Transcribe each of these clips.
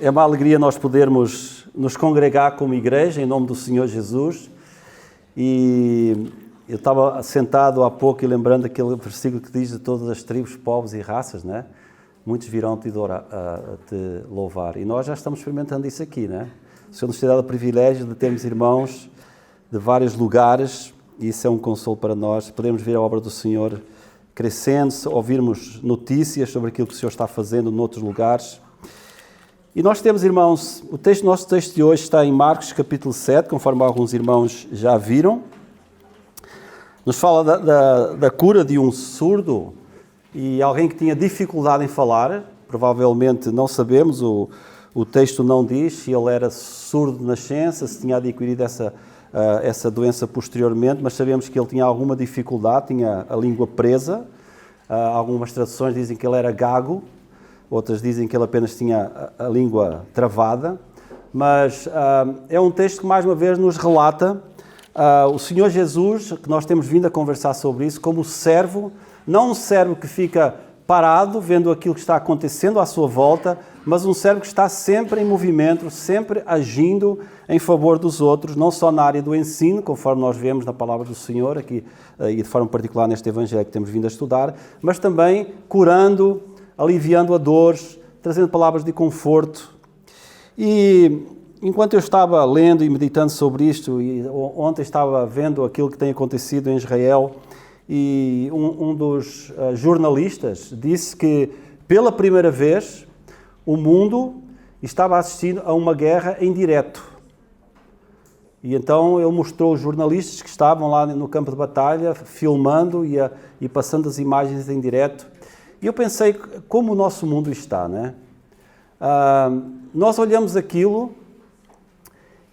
É uma alegria nós podermos nos congregar como igreja em nome do Senhor Jesus. E eu estava sentado há pouco e lembrando aquele versículo que diz de todas as tribos, povos e raças, né? Muitos virão te louvar. E nós já estamos experimentando isso aqui, né? O Senhor nos tem dado o privilégio de termos irmãos de vários lugares e isso é um consolo para nós. Podemos ver a obra do Senhor crescendo, ouvirmos notícias sobre aquilo que o Senhor está fazendo noutros lugares. E nós temos, irmãos, nosso texto de hoje está em Marcos capítulo 7, conforme alguns irmãos já viram. Nos fala da cura de um surdo e alguém que tinha dificuldade em falar. Provavelmente não sabemos, o texto não diz se ele era surdo de nascença, se tinha adquirido essa doença posteriormente, mas sabemos que ele tinha alguma dificuldade, tinha a língua presa. Algumas traduções dizem que ele era gago. Outras dizem que ele apenas tinha a língua travada, mas é um texto que mais uma vez nos relata o Senhor Jesus, que nós temos vindo a conversar sobre isso, como servo, não um servo que fica parado vendo aquilo que está acontecendo à sua volta, mas um servo que está sempre em movimento, sempre agindo em favor dos outros, não só na área do ensino, conforme nós vemos na palavra do Senhor, aqui e de forma particular neste Evangelho que temos vindo a estudar, mas também curando, aliviando a dores, trazendo palavras de conforto. E enquanto eu estava lendo e meditando sobre isto, e ontem estava vendo aquilo que tem acontecido em Israel, e um dos jornalistas disse que, pela primeira vez, o mundo estava assistindo a uma guerra em direto. E então ele mostrou os jornalistas que estavam lá no campo de batalha, filmando e passando as imagens em direto. E eu pensei como o nosso mundo está, né? Nós olhamos aquilo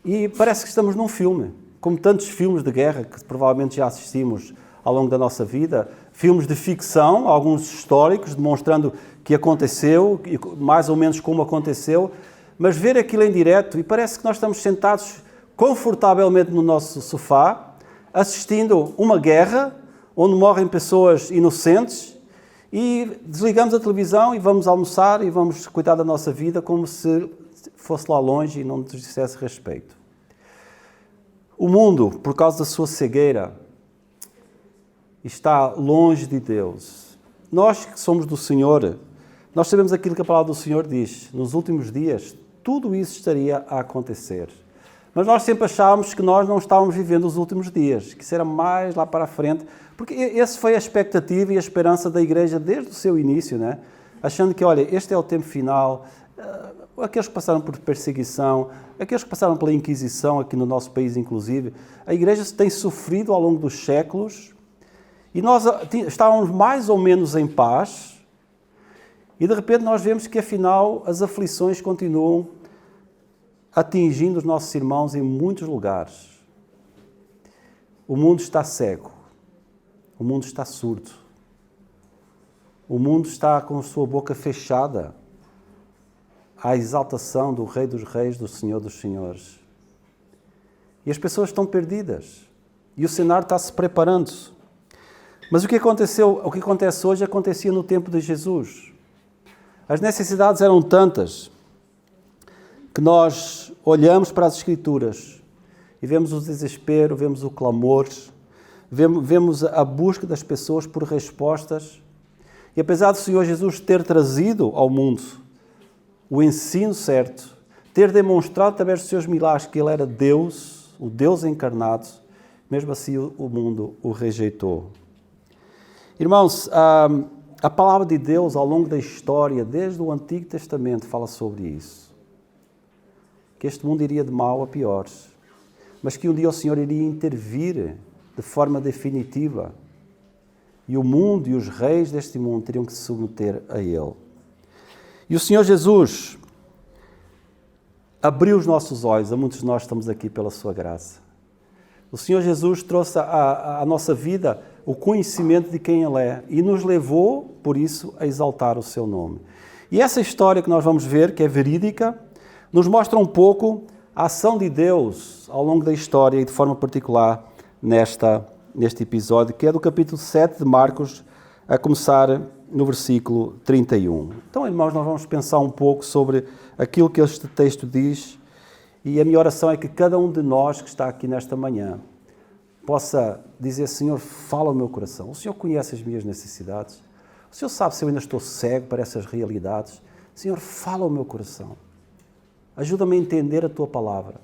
e parece que estamos num filme, como tantos filmes de guerra que provavelmente já assistimos ao longo da nossa vida, filmes de ficção, alguns históricos, demonstrando que aconteceu, mais ou menos como aconteceu, mas ver aquilo em direto e parece que nós estamos sentados confortavelmente no nosso sofá, assistindo uma guerra onde morrem pessoas inocentes, e desligamos a televisão e vamos almoçar e vamos cuidar da nossa vida como se fosse lá longe e não nos dissesse respeito. O mundo, por causa da sua cegueira, está longe de Deus. Nós que somos do Senhor, nós sabemos aquilo que a palavra do Senhor diz. Nos últimos dias, tudo isso estaria a acontecer. Mas nós sempre achávamos que nós não estávamos vivendo os últimos dias, que isso era mais lá para a frente, porque essa foi a expectativa e a esperança da igreja desde o seu início, né? Achando que, olha, este é o tempo final, aqueles que passaram por perseguição, aqueles que passaram pela Inquisição aqui no nosso país, inclusive, a igreja tem sofrido ao longo dos séculos e nós estávamos mais ou menos em paz e de repente nós vemos que afinal as aflições continuam atingindo os nossos irmãos em muitos lugares. O mundo está cego. O mundo está surdo. O mundo está com a sua boca fechada à exaltação do Rei dos Reis, do Senhor dos Senhores. E as pessoas estão perdidas. E o cenário está se preparando. Mas o que acontece hoje acontecia no tempo de Jesus. As necessidades eram tantas que nós olhamos para as Escrituras e vemos o desespero, vemos o clamor, vemos a busca das pessoas por respostas. E apesar do Senhor Jesus ter trazido ao mundo o ensino certo, ter demonstrado através dos seus milagres que Ele era Deus, o Deus encarnado, mesmo assim o mundo o rejeitou. Irmãos, a palavra de Deus ao longo da história, desde o Antigo Testamento, fala sobre isso. Que este mundo iria de mal a pior, mas que um dia o Senhor iria intervir de forma definitiva e o mundo e os reis deste mundo teriam que se submeter a Ele. E o Senhor Jesus abriu os nossos olhos, a muitos de nós estamos aqui pela sua graça. O Senhor Jesus trouxe à nossa vida o conhecimento de quem Ele é e nos levou, por isso, a exaltar o seu nome. E essa história que nós vamos ver, que é verídica, nos mostra um pouco a ação de Deus ao longo da história e de forma particular neste episódio, que é do capítulo 7 de Marcos, a começar no versículo 31. Então, irmãos, nós vamos pensar um pouco sobre aquilo que este texto diz, e a minha oração é que cada um de nós que está aqui nesta manhã possa dizer: Senhor, fala ao meu coração. O Senhor conhece as minhas necessidades. O Senhor sabe se eu ainda estou cego para essas realidades. Senhor, fala ao meu coração. Ajuda-me a entender a Tua palavra.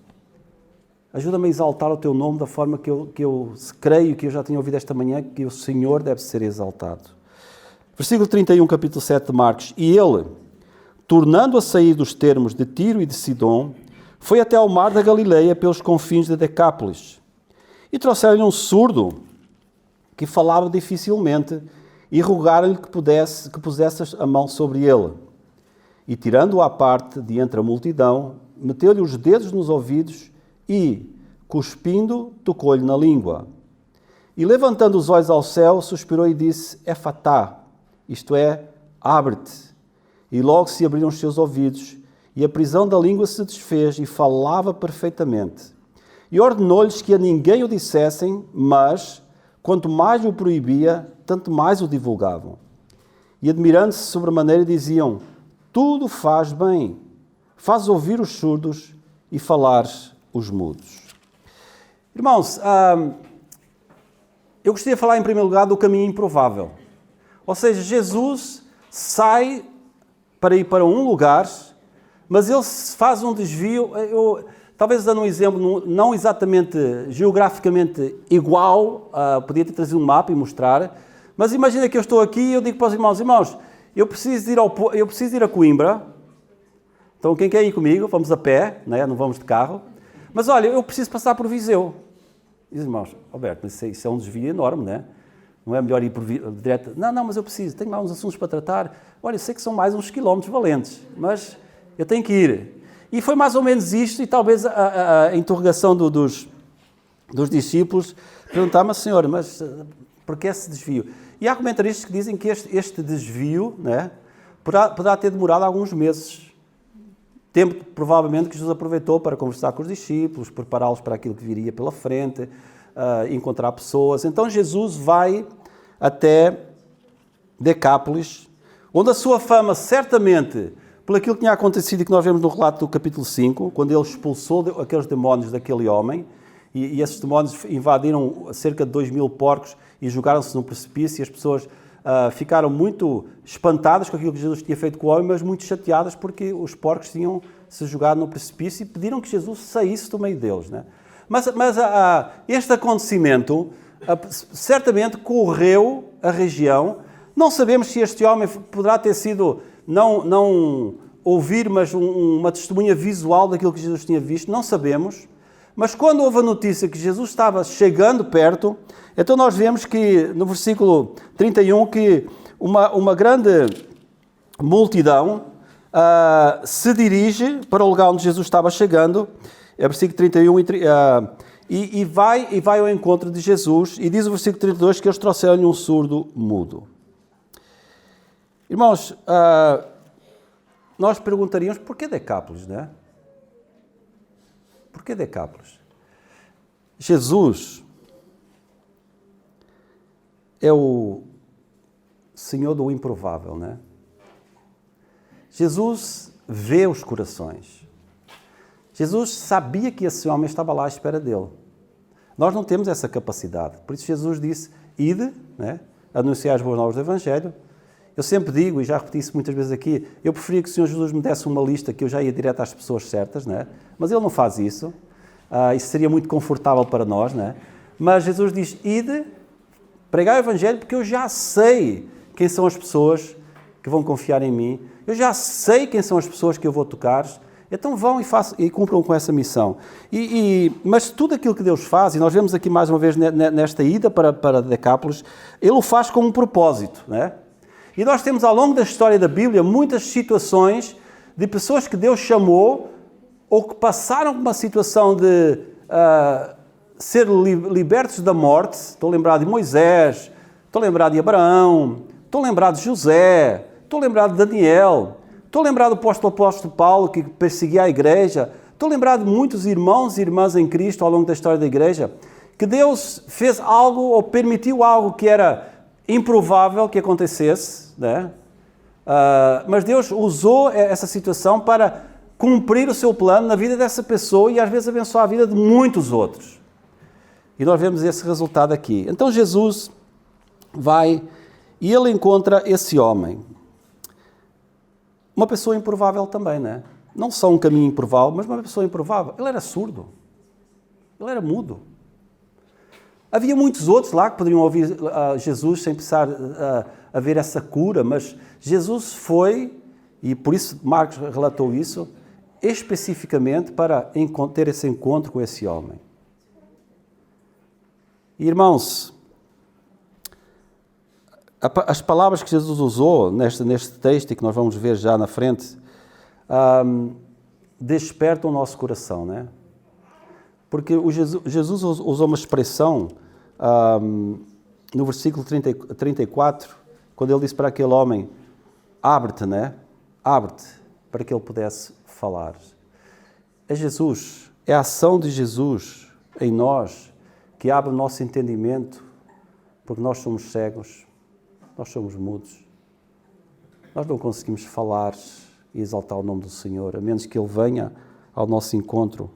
Ajuda-me a exaltar o Teu nome da forma que eu creio, que eu já tinha ouvido esta manhã, que o Senhor deve ser exaltado. Versículo 31, capítulo 7 de Marcos. E ele, tornando a sair dos termos de Tiro e de Sidom, foi até ao mar da Galileia pelos confins de Decápolis. E trouxeram-lhe um surdo que falava dificilmente e rogaram-lhe que pusesse a mão sobre ele. E tirando-o à parte de entre a multidão, meteu-lhe os dedos nos ouvidos e, cuspindo, tocou-lhe na língua. E levantando os olhos ao céu, suspirou e disse: Efatá, isto é, abre-te. E logo se abriram os seus ouvidos, e a prisão da língua se desfez, e falava perfeitamente. E ordenou-lhes que a ninguém o dissessem, mas, quanto mais o proibia, tanto mais o divulgavam. E admirando-se sobremaneira, diziam: tudo faz bem, faz ouvir os surdos e falar os mudos. Irmãos, eu gostaria de falar em primeiro lugar do caminho improvável. Ou seja, Jesus sai para ir para um lugar, mas ele faz um desvio, talvez dando um exemplo não exatamente geograficamente igual, podia ter trazido um mapa e mostrar, mas imagina que eu estou aqui e eu digo para os irmãos, eu preciso ir a Coimbra, então quem quer ir comigo? Vamos a pé, né? Não vamos de carro, mas olha, eu preciso passar por Viseu. E os irmãos: Alberto, mas isso é um desvio enorme, né? Não é melhor ir por direto? Não, mas eu preciso, tenho lá uns assuntos para tratar. Olha, eu sei que são mais uns quilómetros valentes, mas eu tenho que ir. E foi mais ou menos isto, e talvez a interrogação dos discípulos perguntar: mas Senhor, mas por que esse desvio? E há comentaristas que dizem que este desvio, né, poderá ter demorado alguns meses. Tempo, provavelmente, que Jesus aproveitou para conversar com os discípulos, prepará-los para aquilo que viria pela frente, encontrar pessoas. Então Jesus vai até Decápolis, onde a sua fama, certamente, por aquilo que tinha acontecido e que nós vemos no relato do capítulo 5, quando ele expulsou aqueles demónios daquele homem, e esses demónios invadiram cerca de 2.000 porcos e jogaram-se num precipício, e as pessoas ficaram muito espantadas com aquilo que Jesus tinha feito com o homem, mas muito chateadas porque os porcos tinham se jogado no precipício e pediram que Jesus saísse do meio deles, né? Mas este acontecimento certamente correu a região. Não sabemos se este homem poderá ter sido, não ouvir, mas uma testemunha visual daquilo que Jesus tinha visto, não sabemos. Mas quando houve a notícia que Jesus estava chegando perto, então nós vemos que no versículo 31 que uma grande multidão se dirige para o lugar onde Jesus estava chegando, é versículo 31, e vai ao encontro de Jesus, e diz o versículo 32 que eles trouxeram-lhe um surdo mudo. Irmãos, nós perguntaríamos: por que Decápolis, né? Por que Decápolis? Jesus é o Senhor do improvável, né? Jesus vê os corações. Jesus sabia que esse homem estava lá à espera dele. Nós não temos essa capacidade. Por isso Jesus disse: ide, né? Anunciar as boas novas do Evangelho. Eu sempre digo, e já repeti isso muitas vezes aqui, eu preferia que o Senhor Jesus me desse uma lista que eu já ia direto às pessoas certas, né? Mas Ele não faz isso. Isso seria muito confortável para nós, né? Mas Jesus diz: ide, pregar o Evangelho, porque eu já sei quem são as pessoas que vão confiar em mim. Eu já sei quem são as pessoas que eu vou tocar. Então vão e cumpram com essa missão. Mas tudo aquilo que Deus faz, e nós vemos aqui mais uma vez nesta ida para Decápolis, Ele o faz com um propósito, né? E nós temos ao longo da história da Bíblia muitas situações de pessoas que Deus chamou ou que passaram por uma situação de ser libertos da morte. Estou lembrado de Moisés, estou lembrado de Abraão, estou lembrado de José, estou lembrado de Daniel, estou lembrado do apóstolo Paulo, que perseguia a igreja, estou lembrado de muitos irmãos e irmãs em Cristo ao longo da história da igreja, que Deus fez algo ou permitiu algo que era improvável que acontecesse, né? Mas Deus usou essa situação para cumprir o seu plano na vida dessa pessoa e às vezes abençoar a vida de muitos outros. E nós vemos esse resultado aqui. Então Jesus vai e ele encontra esse homem. Uma pessoa improvável também, né? Não só um caminho improvável, mas uma pessoa improvável. Ele era surdo. Ele era mudo. Havia muitos outros lá que poderiam ouvir Jesus sem precisar haver essa cura, mas Jesus foi, e por isso Marcos relatou isso, especificamente para ter esse encontro com esse homem. E, irmãos, as palavras que Jesus usou neste texto e que nós vamos ver já na frente, despertam o nosso coração, né? Porque Jesus usou uma expressão no versículo 34, quando ele disse para aquele homem, abre-te, né? Abre-te, para que ele pudesse falar. É Jesus, é a ação de Jesus em nós que abre o nosso entendimento, porque nós somos cegos, nós somos mudos. Nós não conseguimos falar e exaltar o nome do Senhor, a menos que Ele venha ao nosso encontro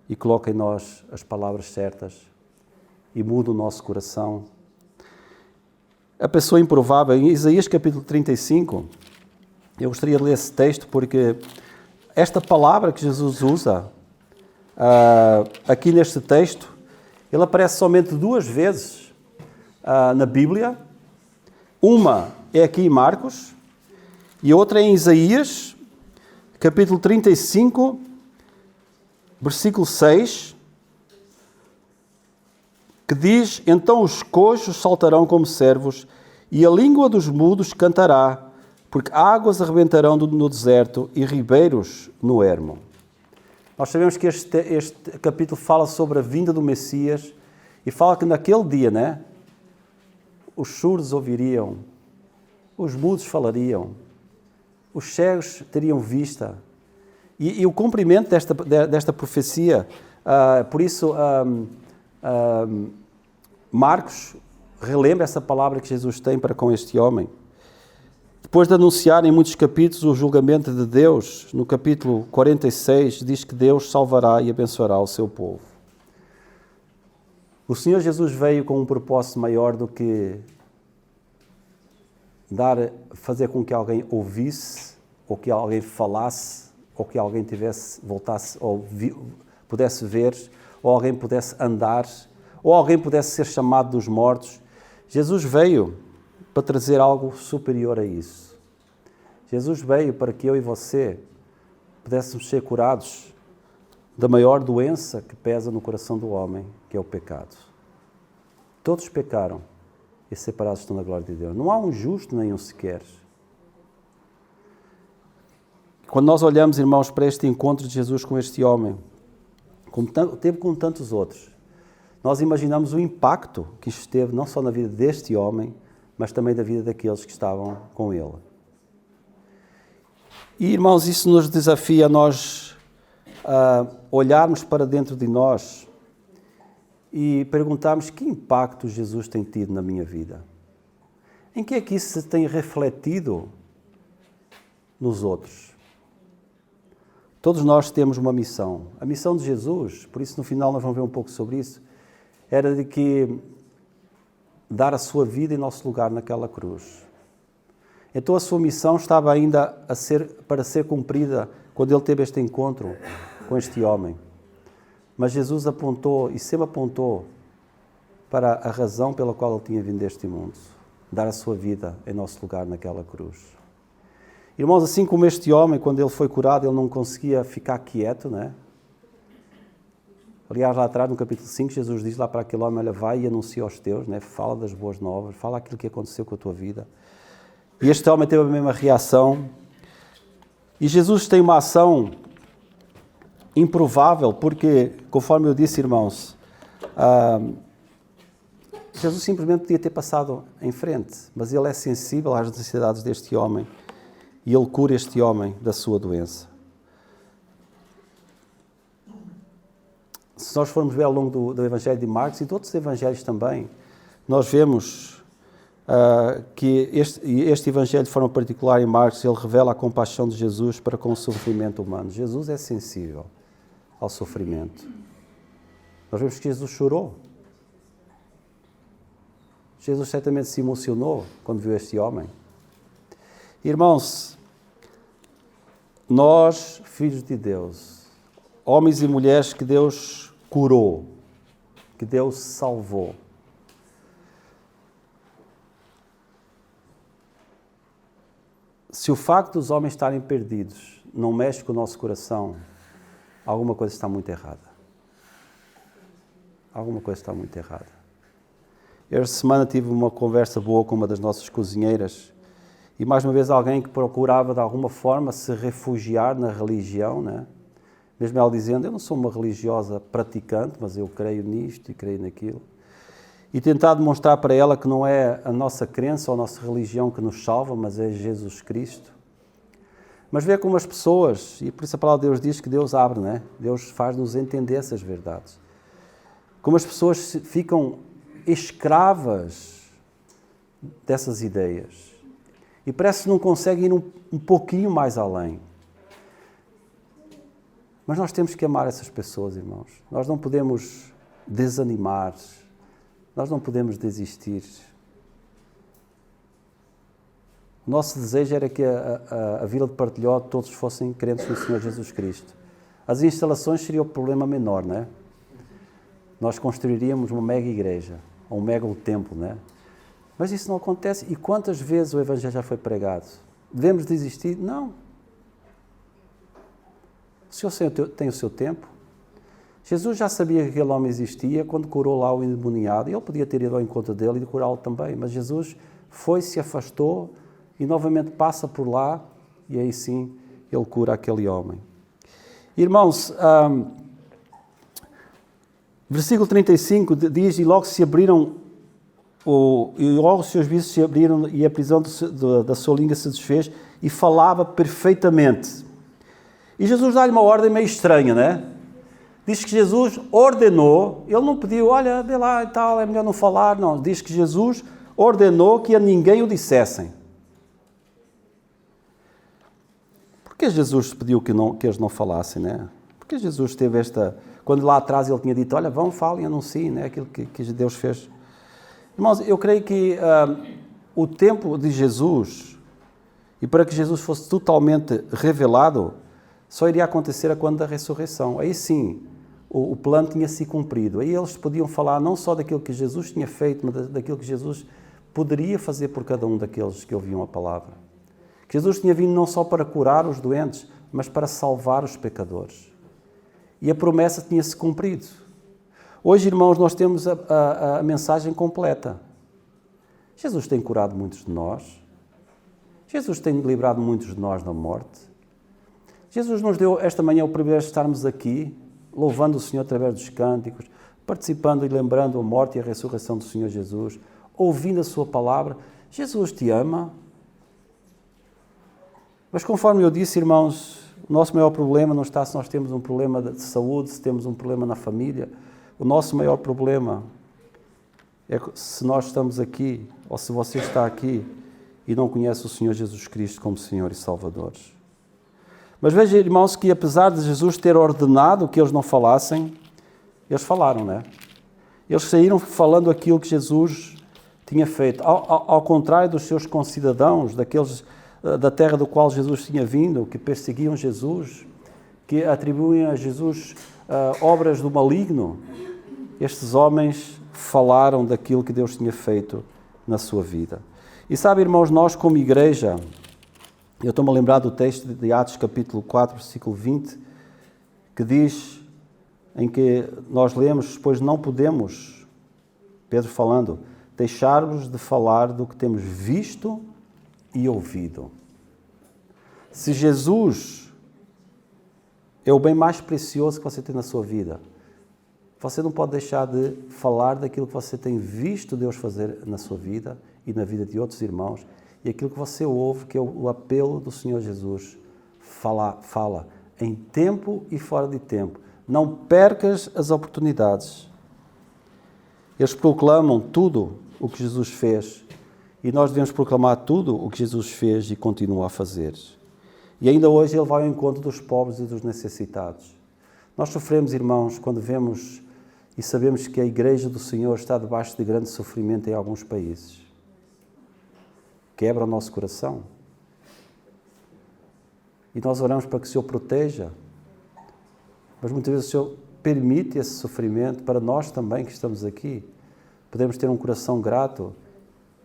e coloque em nós as palavras certas e mude o nosso coração. A pessoa improvável, em Isaías capítulo 35, eu gostaria de ler esse texto porque esta palavra que Jesus usa aqui neste texto, ele aparece somente 2 vezes na Bíblia. Uma é aqui em Marcos e outra é em Isaías, capítulo 35, versículo 6, que diz, então os coxos saltarão como servos e a língua dos mudos cantará, porque águas arrebentarão no deserto e ribeiros no ermo. Nós sabemos que este capítulo fala sobre a vinda do Messias e fala que naquele dia, né, os surdos ouviriam, os mudos falariam, os cegos teriam vista. E o cumprimento desta profecia, por isso Marcos relembra essa palavra que Jesus tem para com este homem. Depois de anunciar em muitos capítulos o julgamento de Deus, no capítulo 46 diz que Deus salvará e abençoará o seu povo. O Senhor Jesus veio com um propósito maior do que fazer com que alguém ouvisse, ou que alguém falasse, ou que alguém voltasse, ou pudesse ver, ou alguém pudesse andar, ou alguém pudesse ser chamado dos mortos. Jesus veio para trazer algo superior a isso. Jesus veio para que eu e você pudéssemos ser curados da maior doença que pesa no coração do homem, que é o pecado. Todos pecaram e separados estão da glória de Deus. Não há um justo nem um sequer. Quando nós olhamos, irmãos, para este encontro de Jesus com este homem, como teve com tantos outros, nós imaginamos o impacto que isto teve não só na vida deste homem, mas também da vida daqueles que estavam com ele. E, irmãos, isso nos desafia a nós olharmos para dentro de nós e perguntarmos que impacto Jesus tem tido na minha vida. Em que é que isso se tem refletido nos outros? Todos nós temos uma missão. A missão de Jesus, por isso no final nós vamos ver um pouco sobre isso, era de que dar a sua vida em nosso lugar naquela cruz. Então a sua missão estava ainda para ser cumprida quando ele teve este encontro com este homem. Mas Jesus apontou e sempre apontou para a razão pela qual ele tinha vindo deste mundo. Dar a sua vida em nosso lugar naquela cruz. Irmãos, assim como este homem, quando ele foi curado, ele não conseguia ficar quieto, né? Aliás, lá atrás, no capítulo 5, Jesus diz lá para aquele homem, olha, vai e anuncia aos teus, né? Fala das boas novas, fala aquilo que aconteceu com a tua vida. E este homem teve a mesma reação. E Jesus tem uma ação improvável, porque, conforme eu disse, irmãos, Jesus simplesmente podia ter passado em frente, mas ele é sensível às necessidades deste homem e ele cura este homem da sua doença. Se nós formos ver ao longo do Evangelho de Marcos e de outros evangelhos também, nós vemos que este evangelho de forma particular em Marcos, ele revela a compaixão de Jesus para com o sofrimento humano. Jesus é sensível ao sofrimento. Nós vemos que Jesus chorou. Jesus certamente se emocionou quando viu este homem. Irmãos, nós, filhos de Deus, homens e mulheres que Deus curou, que Deus salvou, se o facto dos homens estarem perdidos não mexe com o nosso coração, alguma coisa está muito errada. Alguma coisa está muito errada. Esta semana tive uma conversa boa com uma das nossas cozinheiras e mais uma vez alguém que procurava de alguma forma se refugiar na religião, né? Mesmo ela dizendo, eu não sou uma religiosa praticante, mas eu creio nisto e creio naquilo. E tentar demonstrar para ela que não é a nossa crença ou a nossa religião que nos salva, mas é Jesus Cristo. Mas ver como as pessoas, e por isso a palavra de Deus diz que Deus abre, né? Deus faz-nos entender essas verdades. Como as pessoas ficam escravas dessas ideias. E parece que não conseguem ir um pouquinho mais além. Mas nós temos que amar essas pessoas, irmãos. Nós não podemos desanimar. Nós não podemos desistir. O nosso desejo era que a Vila de Partilhó todos fossem crentes no Senhor Jesus Cristo. As instalações seriam o problema menor, não é? Nós construiríamos uma mega igreja, ou um mega templo, não é? Mas isso não acontece. E quantas vezes o Evangelho já foi pregado? Devemos desistir? Não. O Senhor tem o seu tempo. Jesus já sabia que aquele homem existia quando curou lá o endemoniado. Ele podia ter ido ao encontro dele e curá-lo também. Mas Jesus foi, se afastou e novamente passa por lá e aí sim ele cura aquele homem. Irmãos, versículo 35 diz, e logo os seus vícios se abriram e a prisão da sua língua se desfez e falava perfeitamente. E Jesus dá-lhe uma ordem meio estranha, não é? Diz que Jesus ordenou, ele não pediu, olha, vê lá e tal, é melhor não falar, não. Diz que Jesus ordenou que a ninguém o dissessem. Porquê Jesus pediu que eles não falassem, né? Porque Jesus teve quando lá atrás ele tinha dito, olha, vão, falem, anunciem, né? Aquilo que Deus fez. Irmãos, eu creio que o tempo de Jesus, e para que Jesus fosse totalmente revelado, só iria acontecer a quando da ressurreição. Aí sim, o plano tinha se cumprido. Aí eles podiam falar não só daquilo que Jesus tinha feito, mas daquilo que Jesus poderia fazer por cada um daqueles que ouviam a palavra. Que Jesus tinha vindo não só para curar os doentes, mas para salvar os pecadores. E a promessa tinha-se cumprido. Hoje, irmãos, nós temos a mensagem completa. Jesus tem curado muitos de nós. Jesus tem livrado muitos de nós da morte. Jesus nos deu esta manhã o privilégio de estarmos aqui, louvando o Senhor através dos cânticos, participando e lembrando a morte e a ressurreição do Senhor Jesus, ouvindo a sua palavra. Jesus te ama. Mas conforme eu disse, irmãos, o nosso maior problema não está se nós temos um problema de saúde, se temos um problema na família. O nosso maior problema é se nós estamos aqui, ou se você está aqui e não conhece o Senhor Jesus Cristo como Senhor e Salvador. Mas veja, irmãos, que apesar de Jesus ter ordenado que eles não falassem, eles falaram, não é? Eles saíram falando aquilo que Jesus tinha feito. Ao contrário dos seus concidadãos, daqueles da terra do qual Jesus tinha vindo, que perseguiam Jesus, que atribuem a Jesus obras do maligno, estes homens falaram daquilo que Deus tinha feito na sua vida. E sabe, irmãos, nós como igreja, eu estou-me a lembrar do texto de Atos capítulo 4, versículo 20, que diz, em que nós lemos, pois não podemos, Pedro falando, deixar-vos de falar do que temos visto e ouvido. Se Jesus é o bem mais precioso que você tem na sua vida, você não pode deixar de falar daquilo que você tem visto Deus fazer na sua vida e na vida de outros irmãos, e aquilo que você ouve, que é o apelo do Senhor Jesus. Fala em tempo e fora de tempo. Não percas as oportunidades. Eles proclamam tudo o que Jesus fez. E nós devemos proclamar tudo o que Jesus fez e continua a fazer. E ainda hoje Ele vai ao encontro dos pobres e dos necessitados. Nós sofremos, irmãos, quando vemos e sabemos que a Igreja do Senhor está debaixo de grande sofrimento em alguns países. Quebra o nosso coração. E nós oramos para que o Senhor proteja. Mas muitas vezes o Senhor permite esse sofrimento para nós também que estamos aqui. Podemos ter um coração grato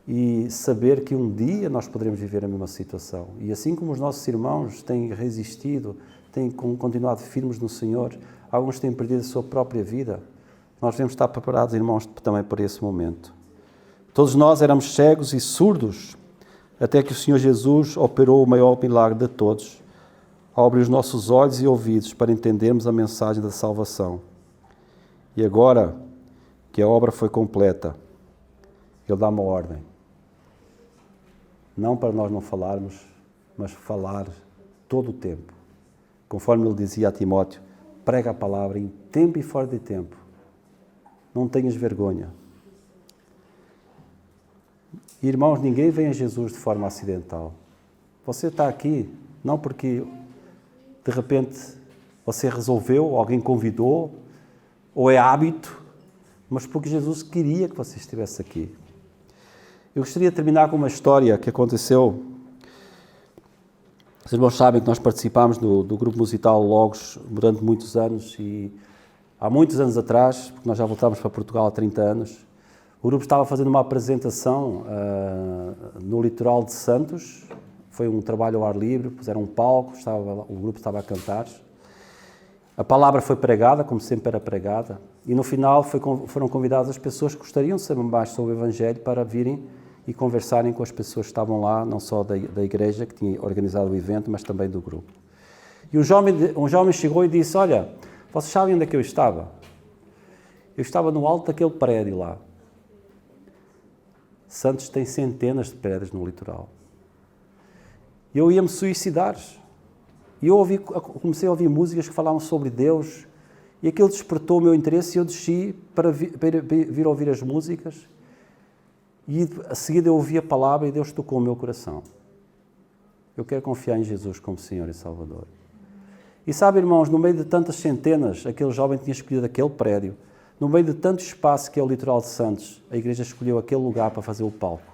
e saber que um dia nós poderemos viver a mesma situação. E assim como os nossos irmãos têm resistido, têm continuado firmes no Senhor, alguns têm perdido a sua própria vida, nós devemos estar preparados, irmãos, também para esse momento. Todos nós éramos cegos e surdos, até que o Senhor Jesus operou o maior milagre de todos, ao abrir os nossos olhos e ouvidos para entendermos a mensagem da salvação. E agora que a obra foi completa, Ele dá uma ordem. Não para nós não falarmos, mas falar todo o tempo. Conforme Ele dizia a Timóteo, prega a palavra em tempo e fora de tempo. Não tenhas vergonha. Irmãos, ninguém vem a Jesus de forma acidental. Você está aqui não porque de repente você resolveu, alguém convidou, ou é hábito, mas porque Jesus queria que você estivesse aqui. Eu gostaria de terminar com uma história que aconteceu. Os irmãos sabem que nós participámos do grupo musical Logos durante muitos anos e há muitos anos atrás, porque nós já voltámos para Portugal há 30 anos, o grupo estava fazendo uma apresentação no litoral de Santos. Foi um trabalho ao ar livre, puseram um palco, o grupo estava a cantar. A palavra foi pregada, como sempre era pregada, e no final foram convidadas as pessoas que gostariam de saber mais sobre o Evangelho para virem e conversarem com as pessoas que estavam lá, não só da igreja que tinha organizado o evento, mas também do grupo. E um jovem chegou e disse, olha, vocês sabem onde é que eu estava? Eu estava no alto daquele prédio lá. Santos tem centenas de prédios no litoral. Eu ia me suicidar. E eu comecei a ouvir músicas que falavam sobre Deus e aquilo despertou o meu interesse e eu desci para vir ouvir as músicas e a seguir eu ouvi a palavra e Deus tocou o meu coração. Eu quero confiar em Jesus como Senhor e Salvador. E sabe, irmãos, no meio de tantas centenas, aquele jovem tinha escolhido aquele prédio, no meio de tanto espaço que é o litoral de Santos, a igreja escolheu aquele lugar para fazer o palco.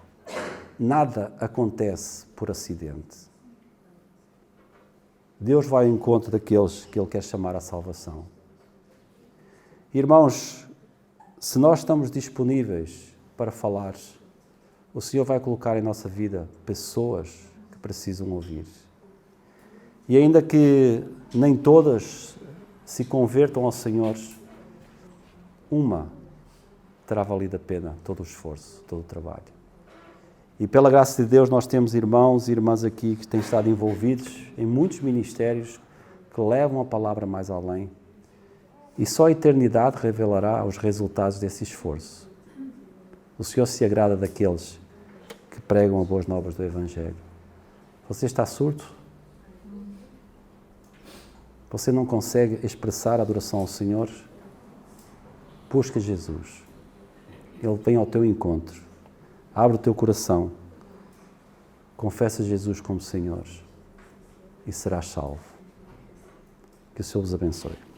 Nada acontece por acidente. Deus vai ao encontro daqueles que Ele quer chamar à salvação. Irmãos, se nós estamos disponíveis para falar, o Senhor vai colocar em nossa vida pessoas que precisam ouvir. E ainda que nem todas se convertam ao Senhor, uma terá valido a pena todo o esforço, todo o trabalho. E pela graça de Deus nós temos irmãos e irmãs aqui que têm estado envolvidos em muitos ministérios que levam a palavra mais além. E só a eternidade revelará os resultados desse esforço. O Senhor se agrada daqueles que pregam as boas novas do Evangelho. Você está surdo? Você não consegue expressar a adoração ao Senhor? Busca Jesus. Ele vem ao teu encontro. Abre o teu coração. Confessa Jesus como Senhor e serás salvo. Que o Senhor vos abençoe.